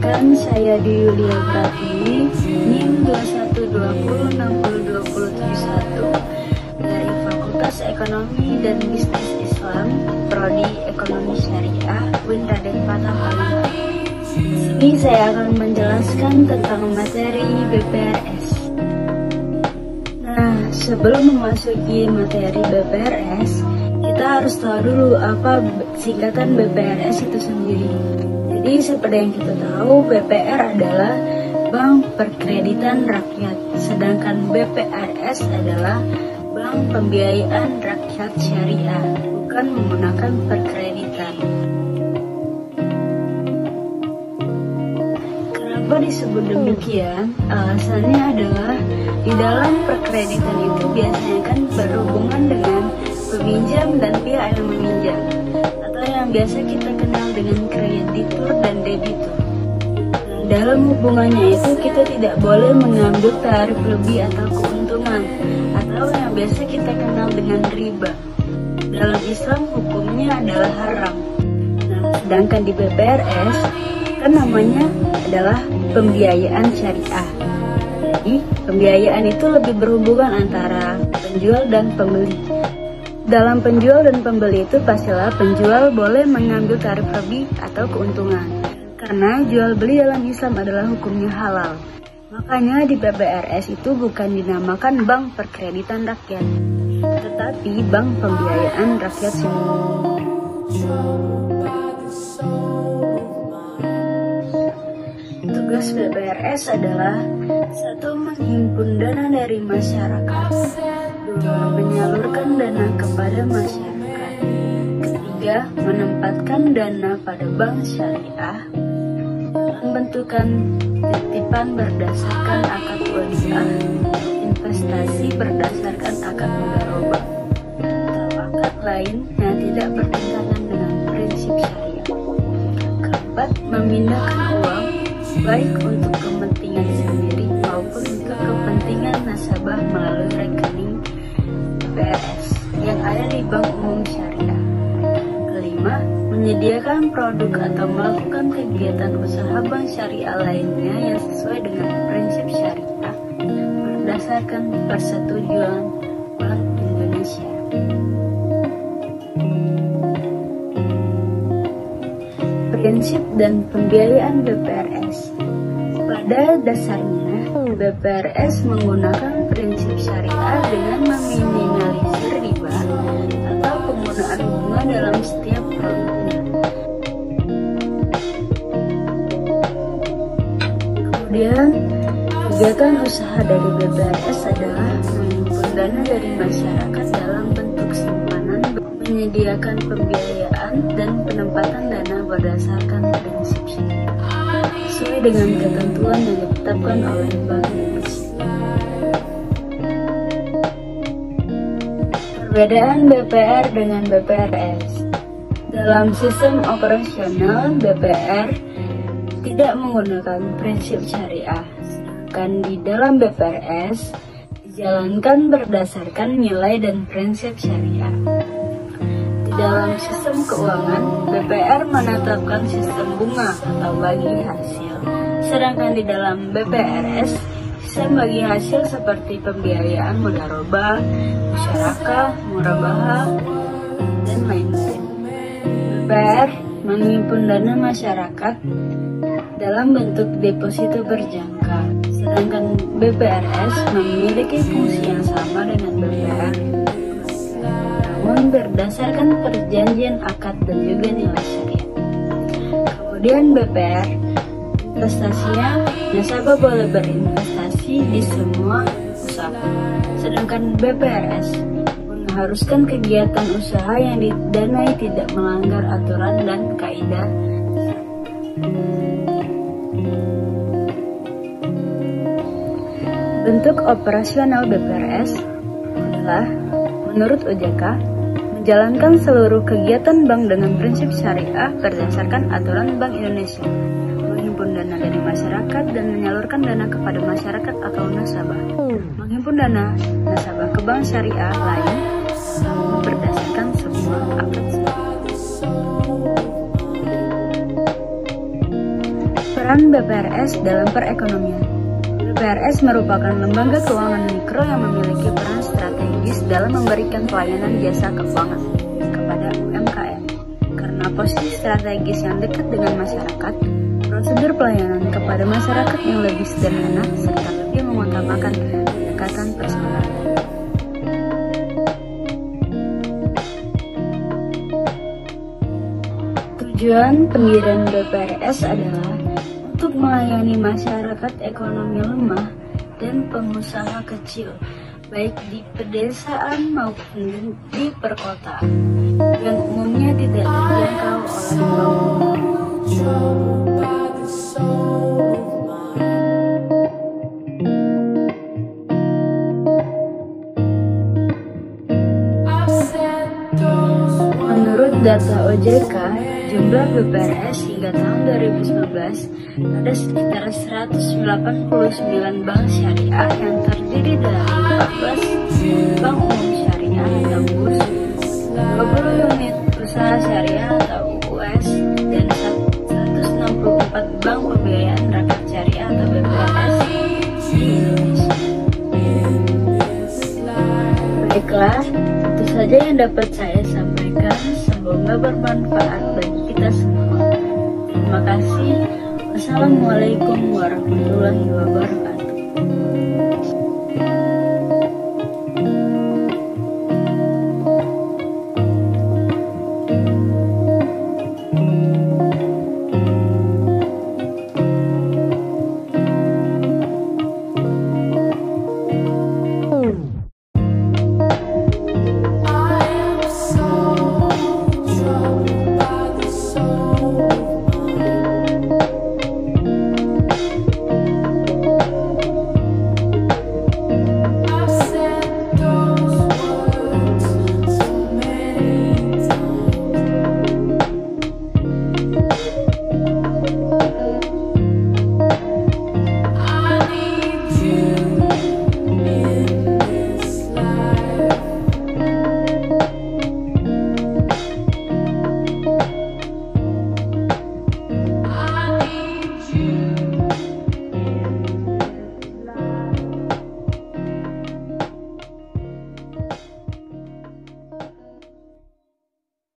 Perkenalkan, saya Dwi Yulia Pratiwi, NIM 2120602071 dari Fakultas Ekonomi dan Bisnis Islam, Prodi Ekonomi Syariah, UIN Raden Fatah Palembang. Di sini saya akan menjelaskan tentang materi BPRS. Nah, sebelum memasuki materi BPRS, kita harus tahu dulu apa singkatan BPRS itu sendiri. Jadi seperti yang kita tahu, BPR adalah Bank Perkreditan Rakyat, sedangkan BPRS adalah Bank Pembiayaan Rakyat Syariah, bukan menggunakan perkreditan. Kenapa disebut demikian? Alasannya adalah di dalam perkreditan itu biasanya kan berhubungan dengan peminjam dan pihak yang meminjam, atau yang biasa kita kenal dengan kreditur dan debitur. Dalam hubungannya itu kita tidak boleh mengambil tarif lebih atau keuntungan, atau yang biasa kita kenal dengan riba. Dalam Islam hukumnya adalah haram. Nah, sedangkan di BPRS kan namanya adalah pembiayaan syariah. Jadi pembiayaan itu lebih berhubungan antara penjual dan pembeli. Dalam penjual dan pembeli itu pastilah penjual boleh mengambil tarif lebih atau keuntungan. Karena jual beli dalam Islam adalah hukumnya halal. Makanya di BPRS itu bukan dinamakan Bank Perkreditan Rakyat, tetapi Bank Pembiayaan Rakyat Syariah. Tugas BPRS adalah: 1. Menghimpun dana dari masyarakat, 2. Menyalurkan dana kepada masyarakat, 3. Menempatkan dana pada bank syariah dalam bentukan titipan berdasarkan akad wadiah, investasi berdasarkan akad mudharabah, atau akad lain yang tidak bertentangan dengan prinsip syariah. 4. Memindahkan uang baik untuk kepentingan sendiri maupun untuk kepentingan nasabah melalui rekening BPRS yang ada di Bank Umum Syariah. 5. Menyediakan produk atau melakukan kegiatan usaha bank syariah lainnya yang sesuai dengan prinsip syariah berdasarkan persetujuan Bank Indonesia. Prinsip dan pembiayaan BPRS. Pada dasarnya, BPRS menggunakan prinsip syariah dengan meminimalisir riba atau penggunaan bunga dalam setiap produknya. Kemudian, kegiatan usaha dari BPRS adalah menghimpun dana dari masyarakat dalam bentuk simpanan, menyediakan pembiayaan dan penempatan dana berdasarkan prinsip syariah sesuai dengan ketentuan yang ditetapkan oleh Bank Indonesia. Perbedaan BPR dengan BPRS. Dalam sistem operasional, BPR tidak menggunakan prinsip syariah, sedangkan di dalam BPRS dijalankan berdasarkan nilai dan prinsip syariah. Dalam sistem keuangan, BPR menetapkan sistem bunga atau bagi hasil. Sedangkan di dalam BPRS, sistem bagi hasil seperti pembiayaan mudharabah, musyarakah, murabahah, dan lain-lain. BPR menghimpun dana masyarakat dalam bentuk deposito berjangka. Sedangkan BPRS memiliki fungsi yang sama dengan BPR, namun berdasarkan perjanjian akad dan juga nilai syariah. Kemudian BPR, investasinya nasabah boleh berinvestasi di semua usaha, sedangkan BPRS mengharuskan kegiatan usaha yang didanai tidak melanggar aturan dan kaidah. Bentuk operasional BPRS adalah menurut OJK, menjalankan seluruh kegiatan bank dengan prinsip syariah berdasarkan aturan Bank Indonesia, menghimpun dana dari masyarakat dan menyalurkan dana kepada masyarakat atau nasabah, menghimpun dana nasabah ke bank syariah lain berdasarkan semua akad syariah. Peran BPRS dalam perekonomian. BPRS merupakan lembaga keuangan mikro yang memiliki peran strategis dalam memberikan pelayanan jasa keuangan kepada UMKM. Karena posisi strategis yang dekat dengan masyarakat, prosedur pelayanan kepada masyarakat yang lebih sederhana serta lebih mengutamakan pendekatan personal. Tujuan pendirian BPRS adalah untuk melayani masyarakat ekonomi lemah dan pengusaha kecil, baik di pedesaan maupun di perkotaan, yang umumnya tidak terjangkau oleh bangunan. Menurut data OJK, jumlah BPRS hingga tahun 2019 ada sekitar 189 bank syariah yang terdiri dari 14 bank umum syariah atau BUS, 20 unit usaha syariah atau UUS, dan 164 bank pembiayaan rakyat syariah atau BPRS di Indonesia. Baiklah, itu saja yang dapat saya sampaikan. Semoga bermanfaat bagi kita semua. Terima kasih. Wassalamualaikum warahmatullahi wabarakatuh.